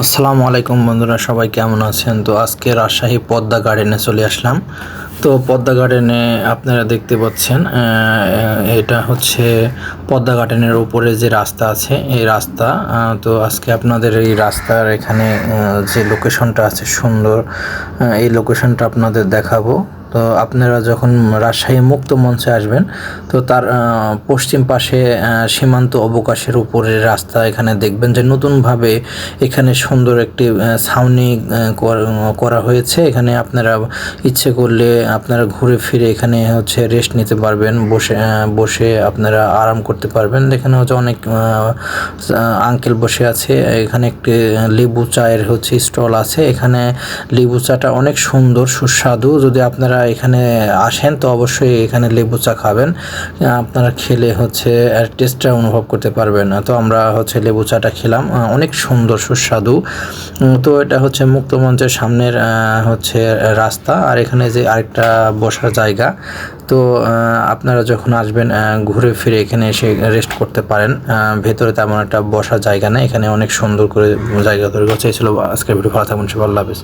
আসসালামু আলাইকুম বন্ধুরা, সবাই কেমন আছেন? তো আজকে রাজশাহী পদ্মা গার্ডেনে চলে আসলাম। তো পদ্মা গার্ডেনে আপনারা দেখতে পাচ্ছেন, এটা হচ্ছে পদ্মা গার্ডেনের উপরে যে রাস্তা আছে এই রাস্তা। তো আজকে আপনাদের এই রাস্তার এখানে যে লোকেশনটা আছে সুন্দর, এই লোকেশনটা আপনাদের দেখাবো। তো আপনারা যখন রাজশাহী মুক্ত মঞ্চে আসবেন, তো তার পশ্চিম পাশে সীমান্ত অবকাশের উপরের রাস্তা এখানে দেখবেন যে নতুনভাবে এখানে সুন্দর একটি ছাউনি করা হয়েছে। এখানে আপনারা ইচ্ছে করলে আপনারা ঘুরে ফিরে এখানে হচ্ছে রেস্ট নিতে পারবেন, বসে বসে আপনারা আরাম করতে পারবেন। এখানে হচ্ছে অনেক আঙ্কেল বসে আছে। এখানে একটি লেবু চায়ের হচ্ছে স্টল আছে। এখানে লেবু চাটা অনেক সুন্দর সুস্বাদু। যদি আপনারা এখানে আসেন তো অবশ্যই এখানে লেবু চা খাবেন, আপনারা খেলে হচ্ছে টেস্টটা অনুভব করতে পারবেন। তো আমরা হচ্ছে লেবু চাটা খেলাম, অনেক সুন্দর সুস্বাদু। তো এটা হচ্ছে মুক্ত মঞ্চের সামনের হচ্ছে রাস্তা, আর এখানে যে আরেকটা বসার জায়গা। তো আপনারা যখন আসবেন ঘুরে ফিরে এখানে এসে রেস্ট করতে পারেন। ভেতরে তেমন একটা বসার জায়গা নেই, এখানে অনেক সুন্দর করে জায়গা তৈরি করছে। এই ছিল আজকের ভিডিও। ভালো থাকবেন সবাই, আল্লাহ হাফেজ।